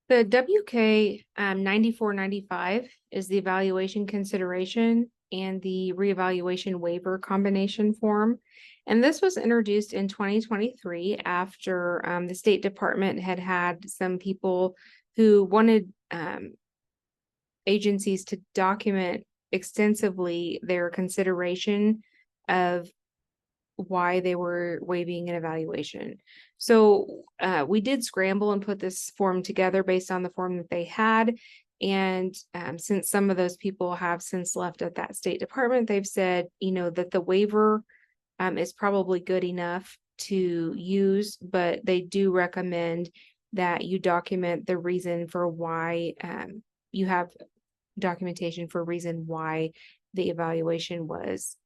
The WK 9495 is the evaluation consideration and the reevaluation waiver combination form. And this was introduced in 2023 after the State Department had some people who wanted agencies to document extensively their consideration of why they were waiving an evaluation. So we did scramble and put this form together based on the form that they had. And since some of those people have since left at that State Department, they've said, that the waiver is probably good enough to use, but they do recommend that you document the reason for why you have documentation for reason why the evaluation was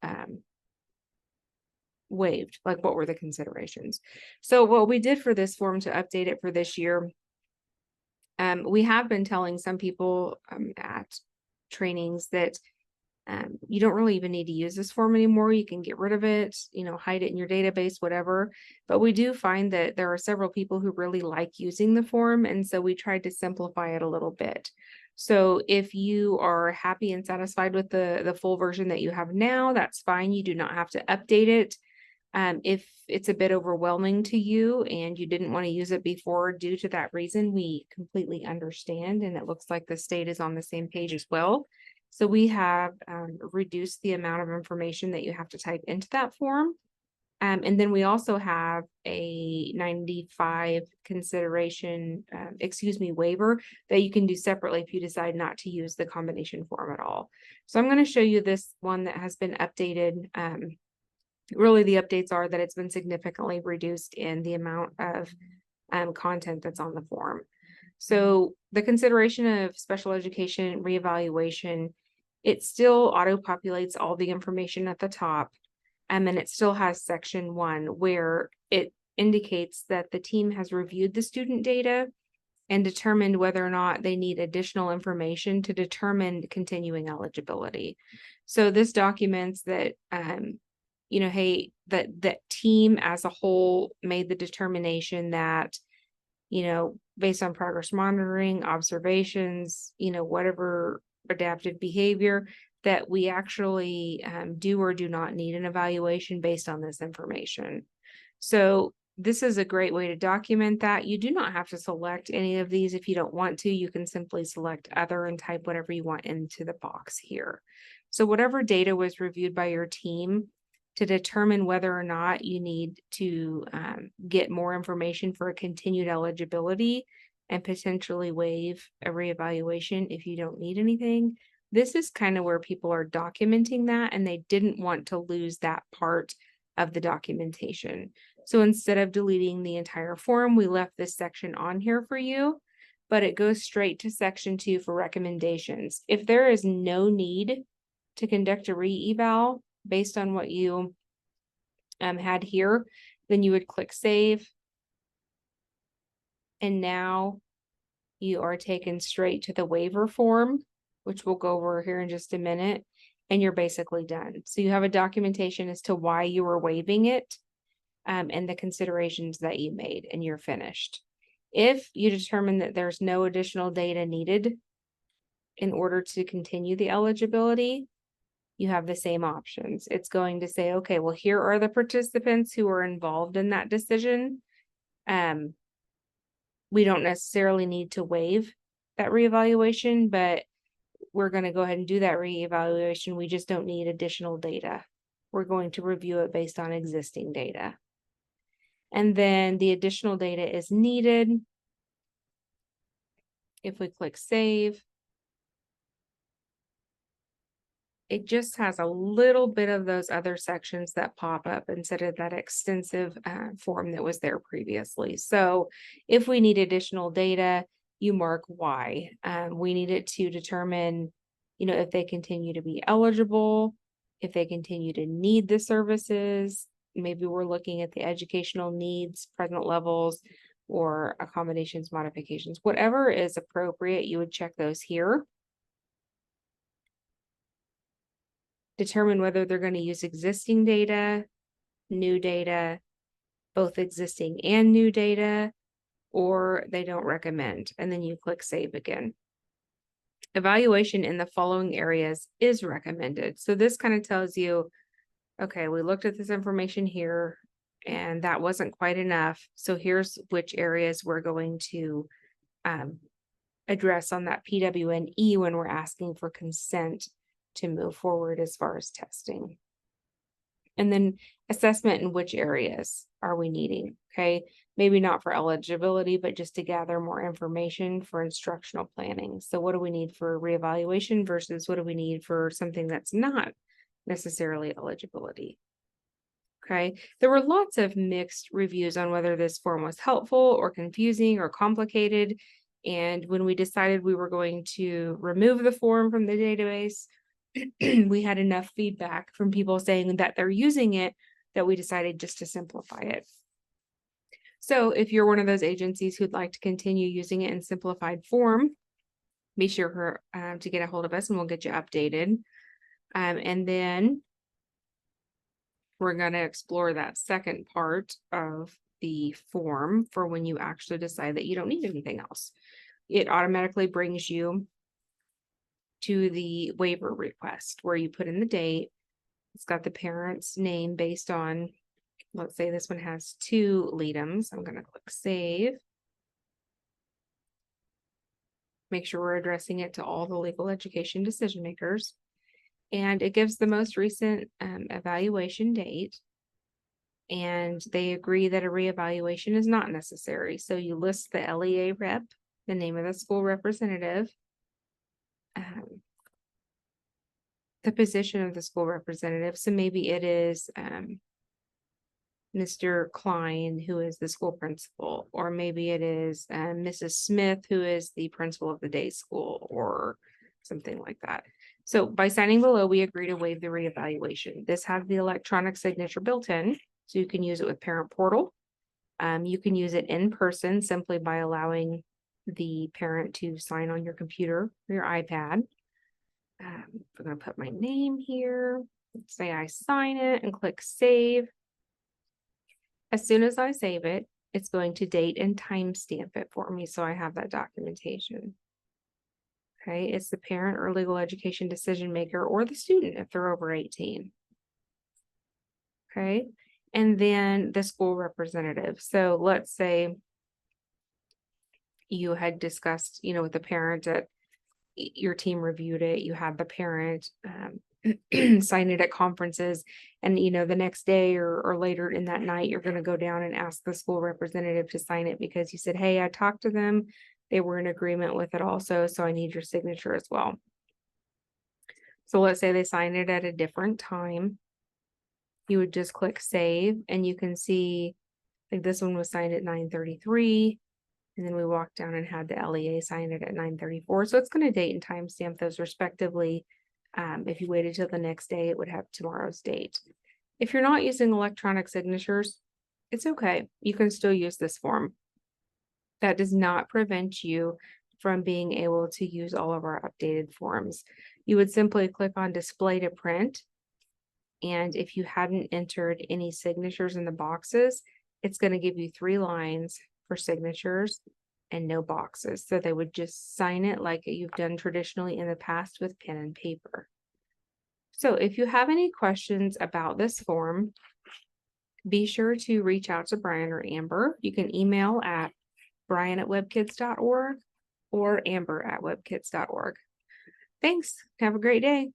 waived, like what were the considerations. So what we did for this form to update it for this year, we have been telling some people at trainings that you don't really even need to use this form anymore. You can get rid of it, hide it in your database, whatever. But we do find that there are several people who really like using the form. And so we tried to simplify it a little bit. So if you are happy and satisfied with the full version that you have now, that's fine. You do not have to update it. If it's a bit overwhelming to you and you didn't want to use it before due to that reason, we completely understand. And it looks like the state is on the same page as well. So we have reduced the amount of information that you have to type into that form. And then we also have a 95 consideration, waiver that you can do separately if you decide not to use the combination form at all. So I'm going to show you this one that has been updated. Really, the updates are that it's been significantly reduced in the amount of content that's on the form. So the consideration of special education reevaluation, it still auto-populates all the information at the top. And it still has section 1 where it indicates that the team has reviewed the student data and determined whether or not they need additional information to determine continuing eligibility. So this documents that hey, that team as a whole made the determination that, based on progress monitoring, observations, whatever adaptive behavior, that we actually do or do not need an evaluation based on this information. So this is a great way to document that. You do not have to select any of these if you don't want to. You can simply select other and type whatever you want into the box here. So whatever data was reviewed by your team to determine whether or not you need to get more information for a continued eligibility and potentially waive a reevaluation if you don't need anything. This is kind of where people are documenting that, and they didn't want to lose that part of the documentation. So instead of deleting the entire form, we left this section on here for you, but it goes straight to section 2 for recommendations. If there is no need to conduct a re-eval based on what you had here, then you would click save. And now you are taken straight to the waiver form, which we'll go over here in just a minute, and you're basically done. So you have a documentation as to why you were waiving it and the considerations that you made, and you're finished. If you determine that there's no additional data needed in order to continue the eligibility, you have the same options. It's going to say, okay, well, here are the participants who are involved in that decision. We don't necessarily need to waive that reevaluation, but we're going to go ahead and do that reevaluation. We just don't need additional data. We're going to review it based on existing data. And then the additional data is needed. If we click save, it just has a little bit of those other sections that pop up instead of that extensive form that was there previously. So if we need additional data, you mark why. We need it to determine, if they continue to be eligible, if they continue to need the services. Maybe we're looking at the educational needs, present levels, or accommodations, modifications, whatever is appropriate, you would check those here. Determine whether they're going to use existing data, new data, both existing and new data, or they don't recommend, and then you click save again. Evaluation in the following areas is recommended. So this kind of tells you, okay, we looked at this information here and that wasn't quite enough. So here's which areas we're going to address on that PWNE when we're asking for consent to move forward as far as testing. And then assessment in which areas are we needing, okay? Maybe not for eligibility, but just to gather more information for instructional planning. So what do we need for reevaluation versus what do we need for something that's not necessarily eligibility? Okay, there were lots of mixed reviews on whether this form was helpful or confusing or complicated. And when we decided we were going to remove the form from the database, we had enough feedback from people saying that they're using it that we decided just to simplify it. So if you're one of those agencies who'd like to continue using it in simplified form, be sure to get a hold of us and we'll get you updated. And then we're going to explore that second part of the form for when you actually decide that you don't need anything else. It automatically brings you to the waiver request where you put in the date. It's got the parent's name based on, let's say this one has 2 LEADMs. I'm going to click save. Make sure we're addressing it to all the legal education decision makers. And it gives the most recent evaluation date. And they agree that a reevaluation is not necessary. So you list the LEA rep, the name of the school representative, the position of the school representative. So maybe it is Mr. Klein, who is the school principal, or maybe it is Mrs. Smith, who is the principal of the day school, or something like that. So by signing below, we agree to waive the reevaluation. This has the electronic signature built in, so you can use it with Parent Portal. You can use it in person simply by allowing the parent to sign on your computer or your iPad. I'm going to put my name here. Let's say I sign it and click save. As soon as I save it, it's going to date and timestamp it for me, so I have that documentation. Okay, it's the parent or legal education decision maker or the student if they're over 18. Okay, and then the school representative. So let's say you had discussed, with the parent that your team reviewed it, you had the parent sign it at conferences, and the next day or later in that night, you're going to go down and ask the school representative to sign it because you said, hey, I talked to them. They were in agreement with it also, so I need your signature as well. So let's say they sign it at a different time. You would just click save and you can see like this one was signed at 9:33. And then we walked down and had the LEA sign it at 9:34. So it's going to date and timestamp those respectively. If you waited till the next day, it would have tomorrow's date. If you're not using electronic signatures, it's okay. You can still use this form. That does not prevent you from being able to use all of our updated forms. You would simply click on display to print. And if you hadn't entered any signatures in the boxes, it's going to give you 3 lines for signatures and no boxes. So they would just sign it like you've done traditionally in the past with pen and paper. So if you have any questions about this form, be sure to reach out to Brian or Amber. You can email at brian@webkids.org or amber@webkids.org. Thanks. Have a great day.